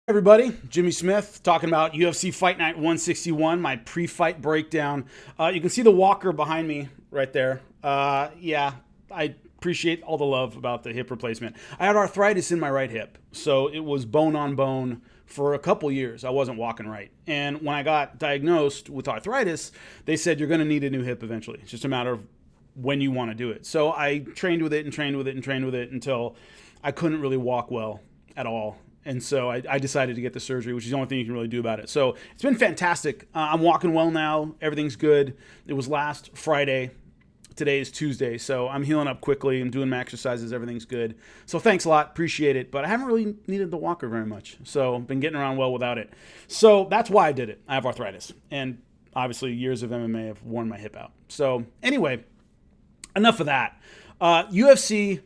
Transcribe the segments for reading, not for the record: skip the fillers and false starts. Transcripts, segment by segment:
Everybody, Jimmy Smith talking about UFC Fight Night 161, my pre-fight breakdown. You can see the walker behind me right there. Yeah, I appreciate all the love about the hip replacement. I had arthritis in my right hip, so it was bone on bone for a couple years. I wasn't walking right. And when I got diagnosed with arthritis, they said you're going to need a new hip eventually. It's just a matter of when you want to do it. So I trained with it and trained with it and trained with it until I couldn't really walk well at all. And so I decided to get the surgery, which is the only thing you can really do about it. So it's been fantastic. I'm walking well now. Everything's good. It was last Friday. Today is Tuesday. So I'm healing up quickly. I'm doing my exercises. Everything's good. So thanks a lot. Appreciate it. But I haven't really needed the walker very much. So I've been getting around well without it. So that's why I did it. I have arthritis. And obviously years of MMA have worn my hip out. So anyway, enough of that. UFC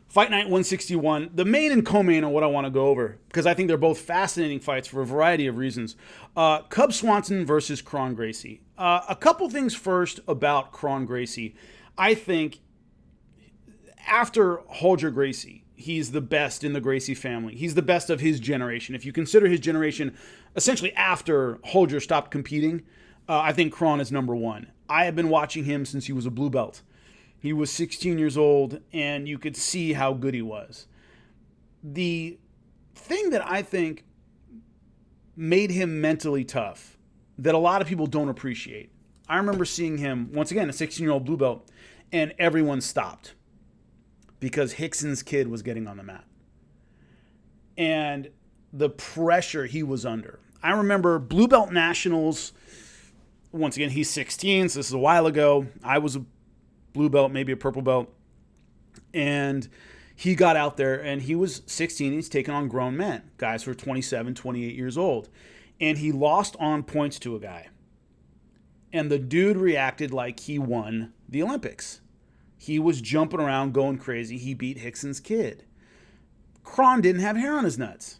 Fight Night 161, the main and co-main are what I want to go over because I think they're both fascinating fights for a variety of reasons. Cub Swanson versus Kron Gracie. A couple things first about Kron Gracie. I think after Holger Gracie, he's the best in the Gracie family. He's the best of his generation. If you consider his generation essentially after Holger stopped competing, I think Kron is number one. I have been watching him since he was a blue belt. He was 16 years old, and you could see how good he was. The thing that I think made him mentally tough that a lot of people don't appreciate, I remember seeing him, once again, a 16-year-old blue belt, and everyone stopped because Hickson's kid was getting on the mat. And the pressure he was under. I remember blue belt nationals, once again, he's 16, so this is a while ago. I was a blue belt, maybe a purple belt. And he got out there and he was 16. He's taking on grown men, guys who are 27, 28 years old. And he lost on points to a guy. And the dude reacted like he won the Olympics. He was jumping around, going crazy. He beat Hickson's kid. Kron didn't have hair on his nuts.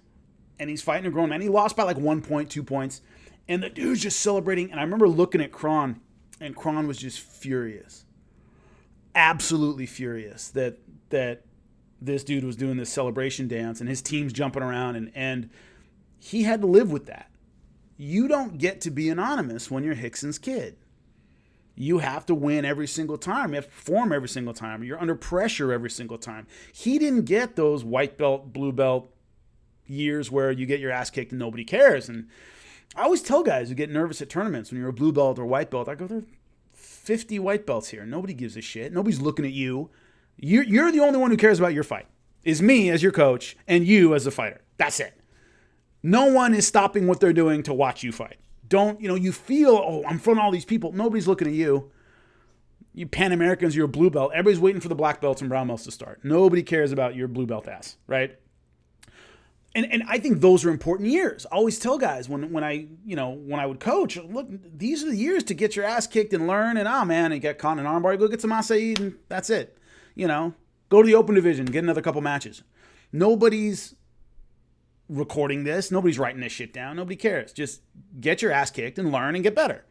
And he's fighting a grown man. He lost by like 1 point, 2 points. And the dude's just celebrating. And I remember looking at Kron, and Kron was just furious. Absolutely furious that this dude was doing this celebration dance and his team's jumping around, and he had to live with that. You don't get to be anonymous when you're Hickson's kid. You have to win every single time. You have to perform every single time. You're under pressure every single time. He didn't get those white belt, blue belt years where you get your ass kicked and nobody cares. And I always tell guys who get nervous at tournaments when you're a blue belt or white belt, I go, there 50 white belts here. Nobody gives a shit. Nobody's looking at you. You're the only one who cares about your fight. Is me as your coach and you as the fighter. That's it. No one is stopping what they're doing to watch you fight. Don't, you feel, oh, I'm in front of all these people. Nobody's looking at you. You Pan Americans, you're a blue belt. Everybody's waiting for the black belts and brown belts to start. Nobody cares about your blue belt ass, right? And I think those are important years. I always tell guys when I would coach, look, these are the years to get your ass kicked and learn. And man, you get caught in an armbar, go get some acai, and that's it. Go to the open division, get another couple matches. Nobody's recording this. Nobody's writing this shit down. Nobody cares. Just get your ass kicked and learn and get better.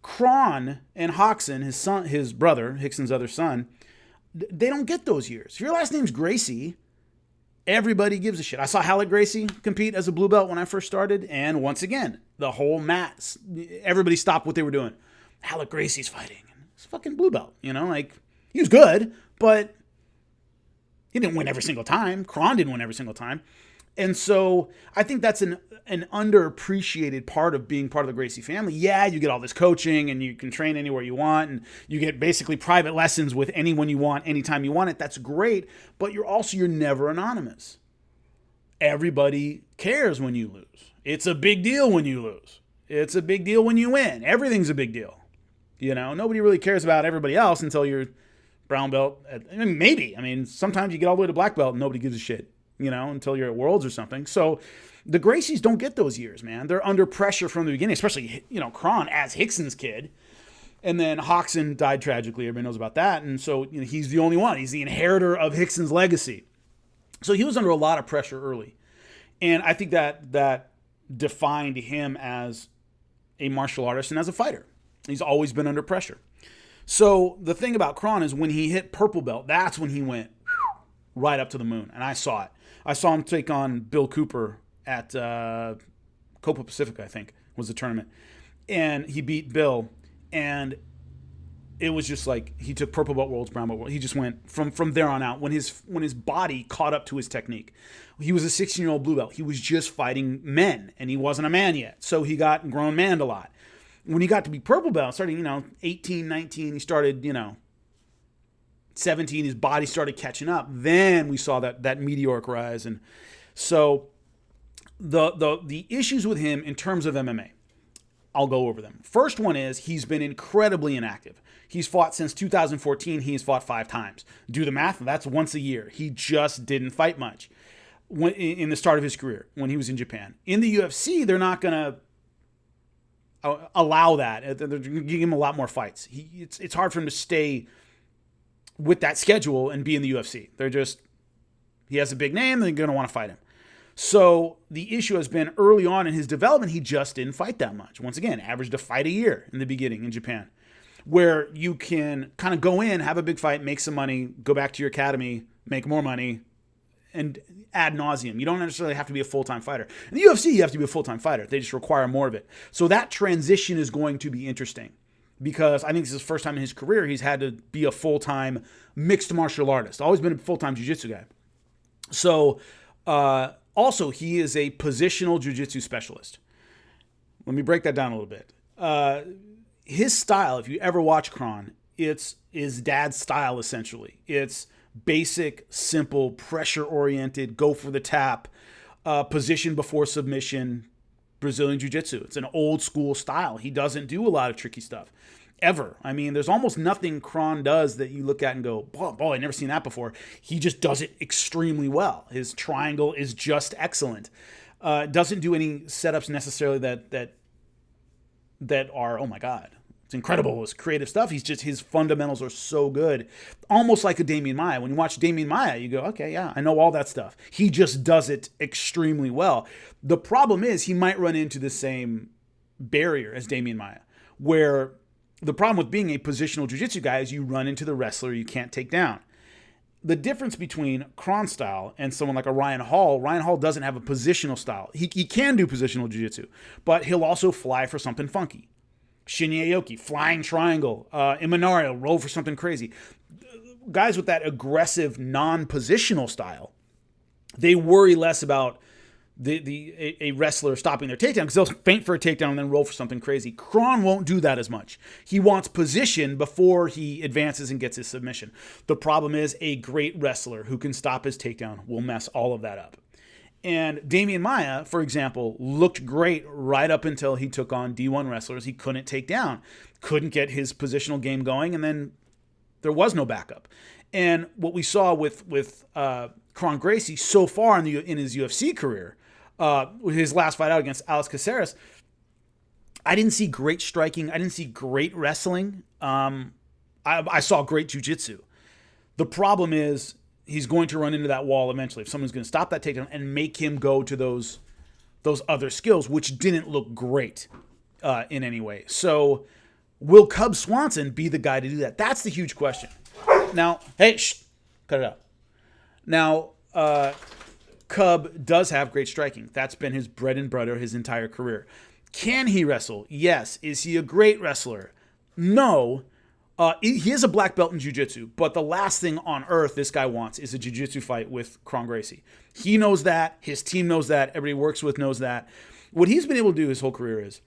Kron and Hoxton, his brother, Hickson's other son, they don't get those years. If your last name's Gracie, everybody gives a shit. I saw Halleck Gracie compete as a blue belt when I first started, and once again, the whole mat, everybody stopped what they were doing. Halleck Gracie's fighting. It's a fucking blue belt, he was good, but he didn't win every single time. Kron didn't win every single time. And so I think that's an underappreciated part of being part of the Gracie family. Yeah, you get all this coaching and you can train anywhere you want and you get basically private lessons with anyone you want, anytime you want it. That's great, but you're never anonymous. Everybody cares when you lose. It's a big deal when you lose. It's a big deal when you win. Everything's a big deal. Nobody really cares about everybody else until you're brown belt. Maybe. Sometimes you get all the way to black belt and nobody gives a shit. Until you're at Worlds or something. So the Gracies don't get those years, man. They're under pressure from the beginning, especially, Kron as Hickson's kid. And then Hoxton died tragically. Everybody knows about that. And so he's the only one. He's the inheritor of Hickson's legacy. So he was under a lot of pressure early. And I think that defined him as a martial artist and as a fighter. He's always been under pressure. So the thing about Kron is when he hit purple belt, that's when he went right up to the moon. And I saw it. I saw him take on Bill Cooper at Copa Pacifica, I think, was the tournament. And he beat Bill. And it was just like he took purple belt worlds, brown belt worlds. He just went from there on out when his body caught up to his technique. He was a 16-year-old blue belt. He was just fighting men, and he wasn't a man yet. So he got grown manned a lot. When he got to be purple belt, starting, 18, 19, he started, 17, his body started catching up. Then we saw that meteoric rise. And so the issues with him in terms of MMA, I'll go over them. First one is he's been incredibly inactive. He's fought since 2014. He's fought 5 times. Do the math. That's once a year. He just didn't fight much in the start of his career when he was in Japan. In the UFC, they're not going to allow that. They're going to give him a lot more fights. It's hard for him to stay with that schedule and be in the UFC. He has a big name. They're going to want to fight him. So the issue has been early on in his development, he just didn't fight that much. Once again, averaged a fight a year in the beginning in Japan, where you can kind of go in, have a big fight, make some money, go back to your academy, make more money, and ad nauseum. You don't necessarily have to be a full-time fighter. In the UFC, you have to be a full-time fighter. They just require more of it. So that transition is going to be interesting because I think this is the first time in his career he's had to be a full-time mixed martial artist. Always been a full-time jiu-jitsu guy. So, also, he is a positional jiu-jitsu specialist. Let me break that down a little bit. His style, if you ever watch Kron, it's his dad's style, essentially. It's basic, simple, pressure-oriented, go for the tap, position before submission, Brazilian jiu-jitsu. It's an old-school style. He doesn't do a lot of tricky stuff, ever. I mean, there's almost nothing Kron does that you look at and go, boy, I've never seen that before. He just does it extremely well. His triangle is just excellent. Doesn't do any setups necessarily that are, oh my God, it's incredible. It's creative stuff. His fundamentals are so good. Almost like a Damian Maia. When you watch Damian Maia, you go, okay, yeah, I know all that stuff. He just does it extremely well. The problem is he might run into the same barrier as Damian Maia, where the problem with being a positional jiu-jitsu guy is you run into the wrestler you can't take down. The difference between Kron style and someone like a Ryan Hall doesn't have a positional style. He can do positional jiu-jitsu, but he'll also fly for something funky. Shinya Aoki, flying triangle. Imanari, roll for something crazy. Guys with that aggressive non-positional style, they worry less about a wrestler stopping their takedown because they'll feint for a takedown and then roll for something crazy. Kron won't do that as much. He wants position before he advances and gets his submission. The problem is a great wrestler who can stop his takedown will mess all of that up. And Damian Maia, for example, looked great right up until he took on D1 wrestlers he couldn't take down, couldn't get his positional game going, and then there was no backup. And what we saw with Kron Gracie so far in his UFC career, his last fight out against Alex Caceres, I didn't see great striking. I didn't see great wrestling. I saw great jiu-jitsu. The problem is he's going to run into that wall eventually. If someone's going to stop that takedown and make him go to those other skills, which didn't look great in any way. So will Cub Swanson be the guy to do that? That's the huge question. Now, hey, cut it out. Now, Cub does have great striking. That's been his bread and butter his entire career. Can he wrestle? Yes. Is he a great wrestler? No. He is a black belt in jiu-jitsu, but the last thing on earth this guy wants is a jiu-jitsu fight with Kron Gracie. He knows that. His team knows that. Everybody he works with knows that. What he's been able to do his whole career is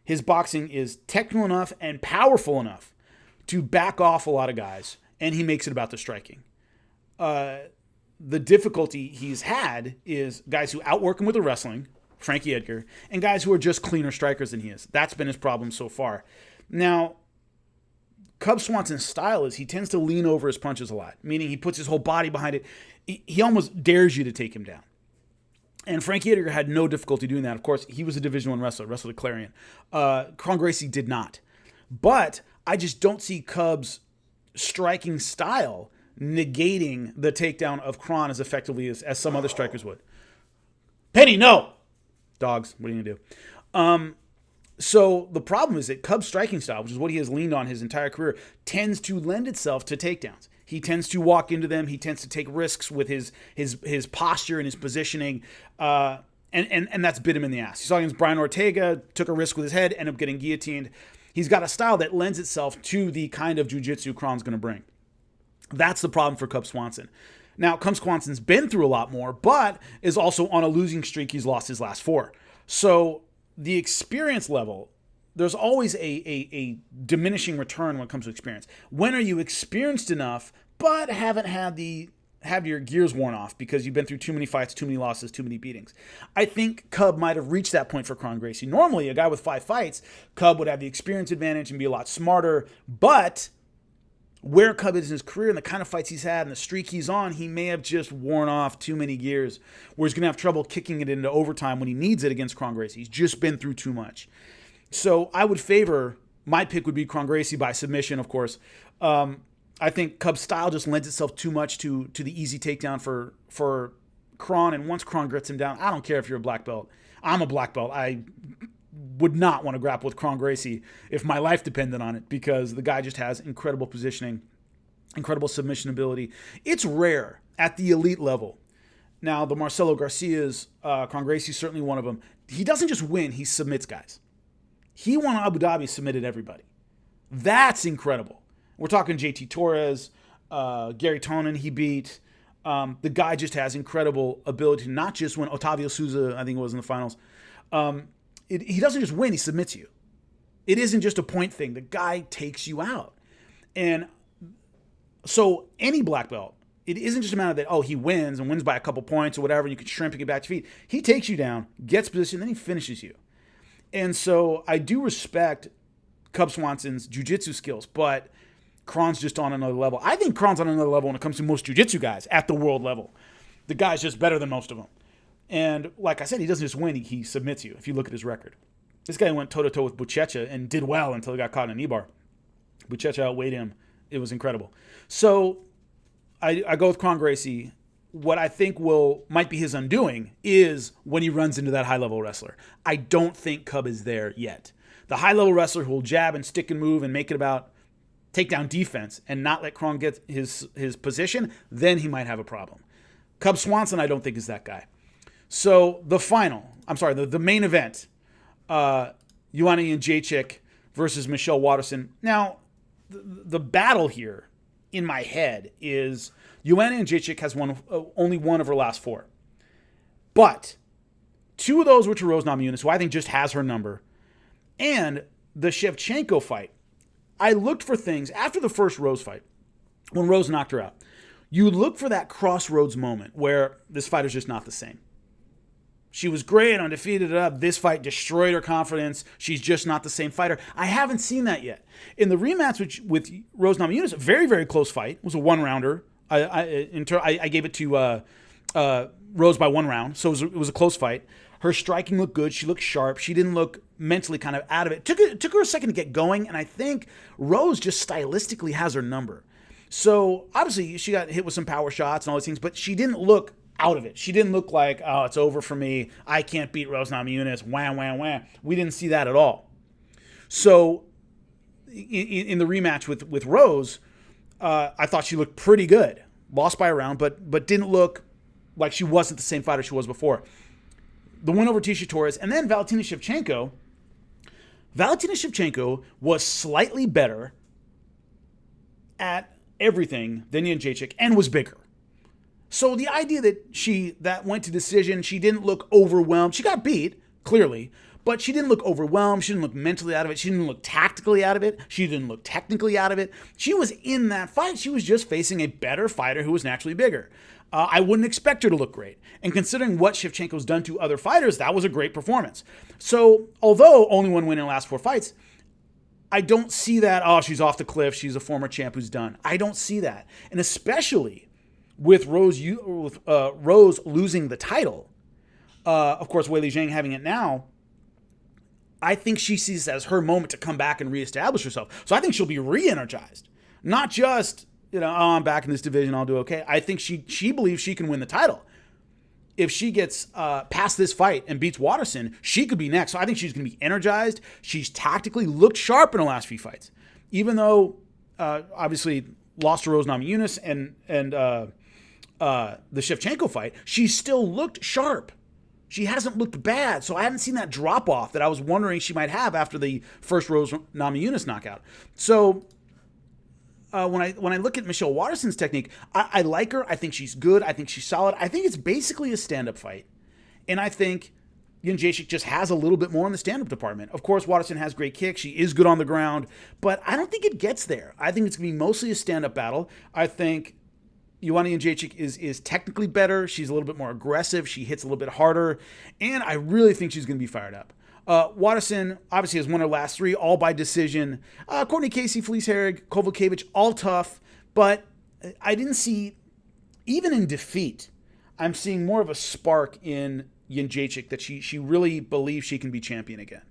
his boxing is technical enough and powerful enough to back off a lot of guys, and he makes it about the striking. The difficulty he's had is guys who outwork him with the wrestling, Frankie Edgar, and guys who are just cleaner strikers than he is. That's been his problem so far. Now, Cub Swanson's style is he tends to lean over his punches a lot, meaning he puts his whole body behind it. He almost dares you to take him down. And Frankie Edgar had no difficulty doing that. Of course, he was a Division I wrestler, wrestled at Clarion. Kron Gracie did not. But I just don't see Cub's striking style negating the takedown of Kron as effectively as some other strikers would. Penny, no! Dogs, what are you going to do? So the problem is that Cub's striking style, which is what he has leaned on his entire career, tends to lend itself to takedowns. He tends to walk into them. He tends to take risks with his posture and his positioning. And that's bit him in the ass. You saw against Brian Ortega, took a risk with his head, ended up getting guillotined. He's got a style that lends itself to the kind of jiu-jitsu Kron's going to bring. That's the problem for Cub Swanson. Now, Cub Swanson's been through a lot more, but is also on a losing streak. He's lost his last 4. So the experience level, there's always a diminishing return when it comes to experience. When are you experienced enough, but haven't had have your gears worn off because you've been through too many fights, too many losses, too many beatings? I think Cub might have reached that point for Kron Gracie. Normally, a guy with 5 fights, Cub would have the experience advantage and be a lot smarter, but where Cub is in his career and the kind of fights he's had and the streak he's on, he may have just worn off too many gears where he's going to have trouble kicking it into overtime when he needs it against Kron Gracie. He's just been through too much. So I would favor, my pick would be Kron Gracie by submission, of course. I think Cub's style just lends itself too much to the easy takedown for Kron. And once Kron gets him down, I don't care if you're a black belt. I'm a black belt. I would not want to grapple with Kron Gracie if my life depended on it, because the guy just has incredible positioning, incredible submission ability. It's rare at the elite level. Now, the Marcelo Garcias, Kron Gracie's certainly one of them. He doesn't just win, he submits guys. He won Abu Dhabi, submitted everybody. That's incredible. We're talking JT Torres, Gary Tonin he beat. The guy just has incredible ability to not just win. Otavio Souza, I think it was in the finals. He doesn't just win, he submits you. It isn't just a point thing. The guy takes you out. And so any black belt, it isn't just a matter that, oh, he wins and wins by a couple points or whatever, and you can shrimp and get back to your feet. He takes you down, gets position, then he finishes you. And so I do respect Cub Swanson's jiu-jitsu skills, but Kron's just on another level. I think Kron's on another level when it comes to most jiu-jitsu guys at the world level. The guy's just better than most of them. And like I said, he doesn't just win, he submits you if you look at his record. This guy went toe-to-toe with Buchecha and did well until he got caught in a knee bar. Buchecha outweighed him. It was incredible. So I go with Kron Gracie. What I think might be his undoing is when he runs into that high-level wrestler. I don't think Cub is there yet. The high-level wrestler who will jab and stick and move and make it about takedown defense and not let Kron get his position, then he might have a problem. Cub Swanson, I don't think is that guy. So the main event, Jedrzejczyk versus Michelle Waterson. Now, the battle here in my head is Jedrzejczyk has only one of her last 4. But 2 of those were to Rose Namajunas, who I think just has her number, and the Shevchenko fight. I looked for things after the first Rose fight, when Rose knocked her out. You look for that crossroads moment where this fighter's just not the same. She was great, undefeated up. This fight destroyed her confidence. She's just not the same fighter. I haven't seen that yet. In the rematch with Rose Namajunas, a very, very close fight. It was a 1-rounder. I gave it to Rose by 1 round, so it was a close fight. Her striking looked good. She looked sharp. She didn't look mentally kind of out of it. Took her a second to get going, and I think Rose just stylistically has her number. So obviously she got hit with some power shots and all these things, but she didn't look out of it. She didn't look like, oh, it's over for me. I can't beat Rose Namajunas. Wham, wham, wham. We didn't see that at all. So in the rematch with Rose, I thought she looked pretty good. Lost by a round, but didn't look like she wasn't the same fighter she was before. The win over Tisha Torres, and then Valentina Shevchenko. Valentina Shevchenko was slightly better at everything than Jedrzejczyk and was bigger. So the idea that went to decision, she didn't look overwhelmed. She got beat, clearly, but she didn't look overwhelmed. She didn't look mentally out of it. She didn't look tactically out of it. She didn't look technically out of it. She was in that fight. She was just facing a better fighter who was naturally bigger. I wouldn't expect her to look great. And considering what Shevchenko's done to other fighters, that was a great performance. So although only 1 win in the last 4 fights, I don't see that, oh, she's off the cliff, she's a former champ who's done. I don't see that. And especially with Rose losing the title, of course, Weili Zhang having it now, I think she sees it as her moment to come back and reestablish herself. So I think she'll be re-energized. Not just, oh, I'm back in this division, I'll do okay. I think she believes she can win the title. If she gets past this fight and beats Waterson, she could be next. So I think she's going to be energized. She's tactically looked sharp in the last few fights. Even though, obviously, lost to Rose Namajunas and the Shevchenko fight, she still looked sharp. she hasn't looked bad. So I haven't seen that drop off that I was wondering she might have after the first Rose Namajunas knockout. So when I look at Michelle Waterson's technique, I like her. I think she's good. I think she's solid. I think it's basically a stand-up fight. And I think Jedrzejczyk just has a little bit more in the stand-up department. Of course, Waterson has great kicks. She is good on the ground. But I don't think it gets there. I think it's going to be mostly a stand-up battle. I think Joanna Jedrzejczyk is technically better. She's a little bit more aggressive. She hits a little bit harder. And I really think she's going to be fired up. Waterson obviously has won her last 3, all by decision. Courtney Casey, Felice Herrig, Kovalkiewicz, all tough. But I didn't see, even in defeat, I'm seeing more of a spark in Jedrzejczyk that she really believes she can be champion again.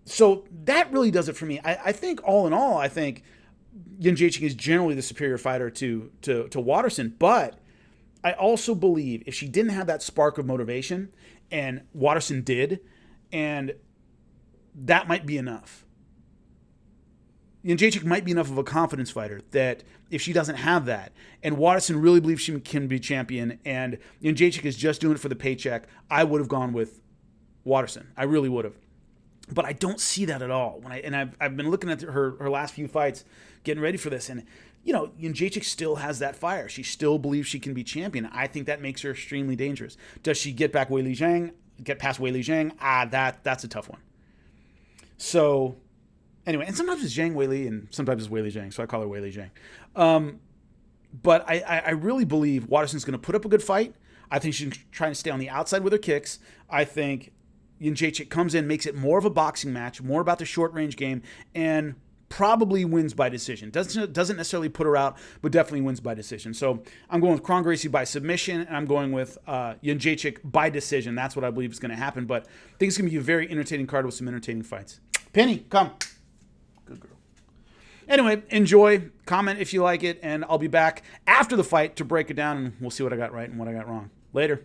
So that really does it for me. I think all in all, I think Jedrzejczyk is generally the superior fighter to Waterson. But I also believe if she didn't have that spark of motivation, and Waterson did, and that might be enough. Jedrzejczyk might be enough of a confidence fighter that if she doesn't have that, and Waterson really believes she can be champion, and Jedrzejczyk is just doing it for the paycheck, I would have gone with Waterson. I really would have. But I don't see that at all. I've been looking at her last few fights, getting ready for this, and Jedrzejczyk still has that fire. She still believes she can be champion. I think that makes her extremely dangerous. Does she get past Weili Zhang? That's a tough one. So anyway, and sometimes it's Zhang Weili and sometimes it's Weili Zhang, so I call her Weili Zhang. But I really believe Waterson's going to put up a good fight. I think she's trying to stay on the outside with her kicks. I think Jedrzejczyk comes in, makes it more of a boxing match, more about the short-range game, and probably wins by decision. Doesn't necessarily put her out, but definitely wins by decision. So I'm going with Kron Gracie by submission, and I'm going with Jedrzejczyk by decision. That's what I believe is going to happen. But I think it's going to be a very entertaining card with some entertaining fights. Penny, come. Good girl. Anyway, enjoy. Comment if you like it, and I'll be back after the fight to break it down, and we'll see what I got right and what I got wrong. Later.